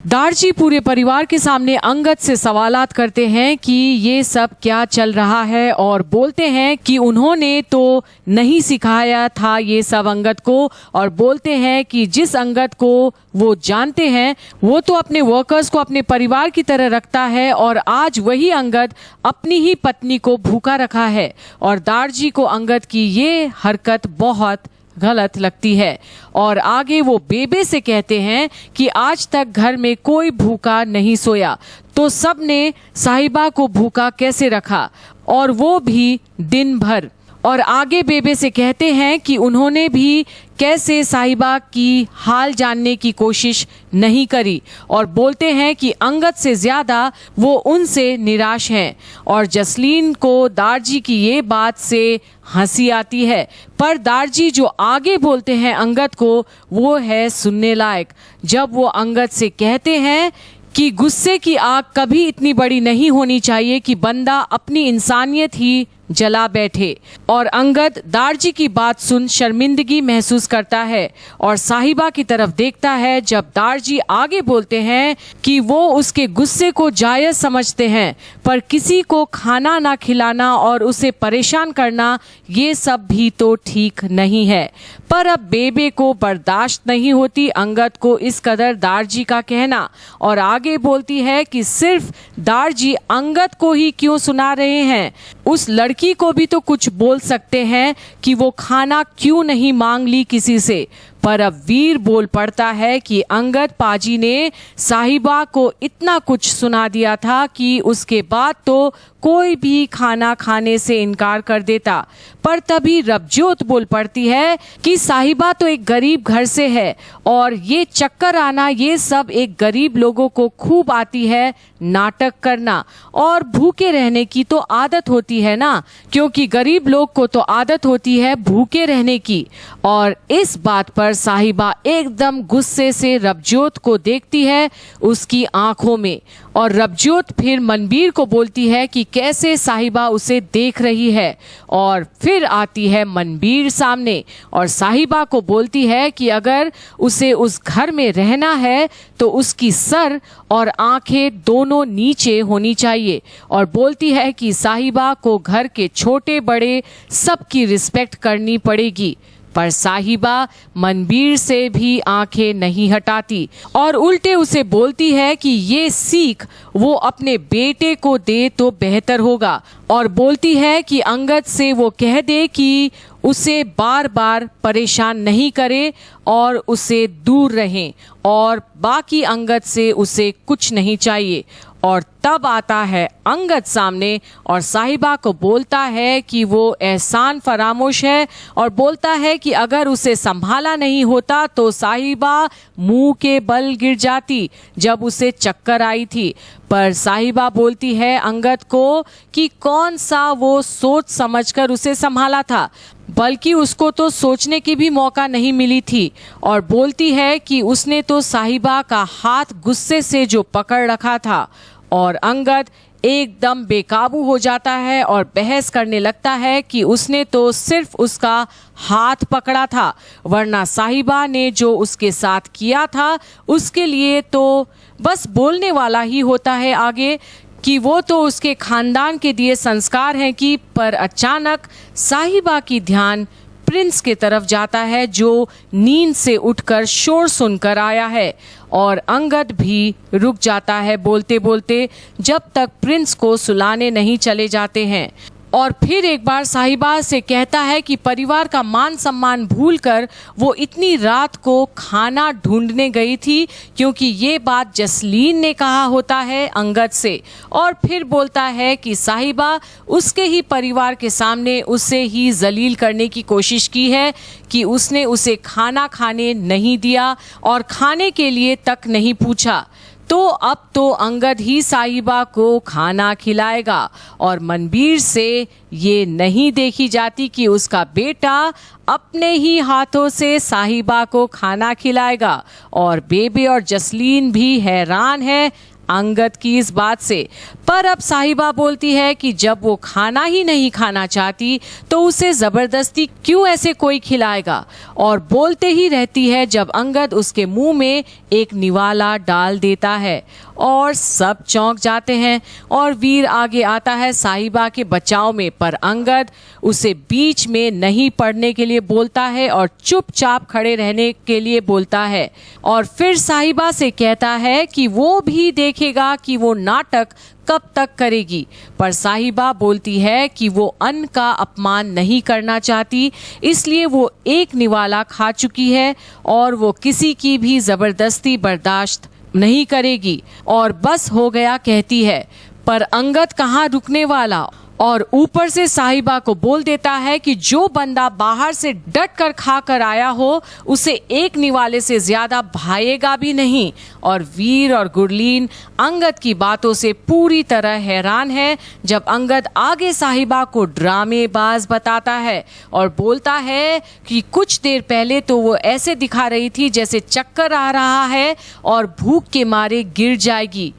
दारजी पूरे परिवार के सामने अंगद से सवालात करते हैं कि ये सब क्या चल रहा है और बोलते हैं कि उन्होंने तो नहीं सिखाया था ये सब अंगद को, और बोलते हैं कि जिस अंगद को वो जानते हैं वो तो अपने वर्कर्स को अपने परिवार की तरह रखता है, और आज वही अंगद अपनी ही पत्नी को भूखा रखा है। और दारजी को अंगद की ये हरकत बहुत गलत लगती है। और आगे वो बेबे से कहते हैं कि आज तक घर में कोई भूखा नहीं सोया, तो सब ने साहिबा को भूखा कैसे रखा, और वो भी दिन भर। और आगे बेबे से कहते हैं कि उन्होंने भी कैसे साहिबा की हाल जानने की कोशिश नहीं करी, और बोलते हैं कि अंगद से ज़्यादा वो उनसे निराश हैं। और जसलीन को दारजी की ये बात से हंसी आती है, पर दारजी जो आगे बोलते हैं अंगद को वो है सुनने लायक। जब वो अंगद से कहते हैं कि गुस्से की आग कभी इतनी बड़ी नहीं होनी चाहिए कि बंदा अपनी इंसानियत ही जला बैठे, और अंगद दारजी की बात सुन शर्मिंदगी महसूस करता है और साहिबा की तरफ देखता है। जब दारजी आगे बोलते हैं कि वो उसके गुस्से को जायज़ समझते हैं, पर किसी को खाना ना खिलाना और उसे परेशान करना ये सब भी तो ठीक नहीं है। पर अब बेबे को बर्दाश्त नहीं होती अंगद को इस कदर दारजी का कहना, और आगे बोलती है कि सिर्फ दारजी अंगद को ही क्यों सुना रहे हैं, उस लड़की को भी तो कुछ बोल सकते हैं कि वो खाना क्यों नहीं मांग ली किसी से। पर अब वीर बोल पड़ता है कि अंगद पाजी ने साहिबा को इतना कुछ सुना दिया था कि उसके बाद तो कोई भी खाना खाने से इनकार कर देता। पर तभी रबजोत बोल पड़ती है कि साहिबा तो एक गरीब घर से है, और ये चक्कर आना ये सब एक गरीब लोगों को खूब आती है, नाटक करना और भूखे रहने की तो आदत होती है ना, क्योंकि गरीब लोग को तो आदत होती है भूखे रहने की। और इस बात पर साहिबा एकदम गुस्से से रबजोत को देखती है उसकी आंखों में, और रबजोत फिर मनबीर को बोलती है कि कैसे साहिबा उसे देख रही है। और फिर आती है मनबीर सामने और साहिबा को बोलती है कि अगर उसे उस घर में रहना है तो उसकी सर और आंखें दोनों नीचे होनी चाहिए, और बोलती है कि साहिबा को घर के छोटे बड़े सबकी रिस्पेक्ट करनी पड़ेगी। पर साहिबा मनबीर से भी आंखें नहीं हटाती और उल्टे उसे बोलती है कि ये सीख वो अपने बेटे को दे तो बेहतर होगा, और बोलती है कि अंगद से वो कह दे कि उसे बार बार परेशान नहीं करे और उसे दूर रहें, और बाकी अंगद से उसे कुछ नहीं चाहिए। और तब आता है अंगद सामने और साहिबा को बोलता है कि वो एहसान फरामोश है, और बोलता है कि अगर उसे संभाला नहीं होता तो साहिबा मुंह के बल गिर जाती जब उसे चक्कर आई थी। पर साहिबा बोलती है अंगद को कि कौन सा वो सोच समझकर उसे संभाला था, बल्कि उसको तो सोचने की भी मौका नहीं मिली थी, और बोलती है कि उसने तो साहिबा का हाथ गुस्से से जो पकड़ रखा था। और अंगद एकदम बेकाबू हो जाता है और बहस करने लगता है कि उसने तो सिर्फ उसका हाथ पकड़ा था, वरना साहिबा ने जो उसके साथ किया था उसके लिए तो बस बोलने वाला ही होता है आगे कि वो तो उसके खानदान के दिए संस्कार हैं कि। पर अचानक साहिबा की ध्यान प्रिंस के तरफ जाता है जो नींद से उठकर शोर सुनकर आया है, और अंगद भी रुक जाता है बोलते बोलते जब तक प्रिंस को सुलाने नहीं चले जाते हैं। और फिर एक बार साहिबा से कहता है कि परिवार का मान सम्मान भूलकर वो इतनी रात को खाना ढूंढने गई थी, क्योंकि ये बात जसलीन ने कहा होता है अंगद से। और फिर बोलता है कि साहिबा उसके ही परिवार के सामने उसे ही जलील करने की कोशिश की है कि उसने उसे खाना खाने नहीं दिया और खाने के लिए तक नहीं पूछा। तो अब तो अंगद ही साहिबा को खाना खिलाएगा, और मनबीर से ये नहीं देखी जाती कि उसका बेटा अपने ही हाथों से साहिबा को खाना खिलाएगा। और बेबे और जसलीन भी हैरान है अंगद की इस बात से। पर अब साहिबा बोलती है कि जब वो खाना ही नहीं खाना चाहती तो उसे जबरदस्ती क्यों ऐसे कोई खिलाएगा, और बोलते ही रहती है जब अंगद उसके मुंह में एक निवाला डाल देता है और सब चौंक जाते हैं और वीर आगे आता है साहिबा के बचाव में। पर अंगद उसे बीच में नहीं पड़ने के लिए बोलता है और चुपचाप खड़े रहने के लिए बोलता है, और फिर साहिबा से कहता है कि वो भी देखेगा कि वो नाटक कब तक करेगी। पर साहिबा बोलती है कि वो अन्न का अपमान नहीं करना चाहती, इसलिए वो एक निवाला खा चुकी है और वो किसी की भी जबरदस्ती बर्दाश्त नहीं करेगी और बस हो गया कहती है। पर अंगद कहाँ रुकने वाला, और ऊपर से साहिबा को बोल देता है कि जो बंदा बाहर से डट कर खा कर आया हो उसे एक निवाले से ज्यादा भाएगा भी नहीं। और वीर और गुरलीन अंगद की बातों से पूरी तरह हैरान है जब अंगद आगे साहिबा को ड्रामेबाज बताता है और बोलता है कि कुछ देर पहले तो वो ऐसे दिखा रही थी जैसे चक्कर आ रहा है और भूख के मारे गिर जाएगी,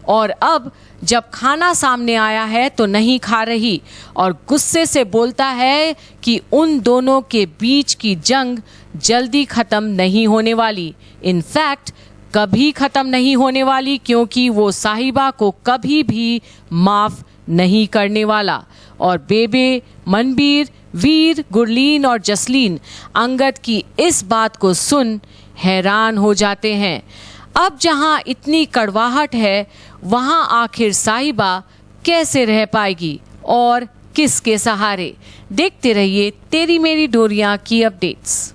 और अब जब खाना सामने आया है तो नहीं खा रही, और गुस्से से बोलता है कि उन दोनों के बीच की जंग जल्दी खत्म नहीं होने वाली, इनफैक्ट कभी खत्म नहीं होने वाली, क्योंकि वो साहिबा को कभी भी माफ नहीं करने वाला। और बेबे, मनबीर, वीर, गुरलीन और जसलीन अंगद की इस बात को सुन हैरान हो जाते हैं। अब जहां इतनी कड़वाहट है वहां आखिर साहिबा कैसे रह पाएगी और किसके सहारे? देखते रहिए तेरी मेरी डोरियां की अपडेट्स।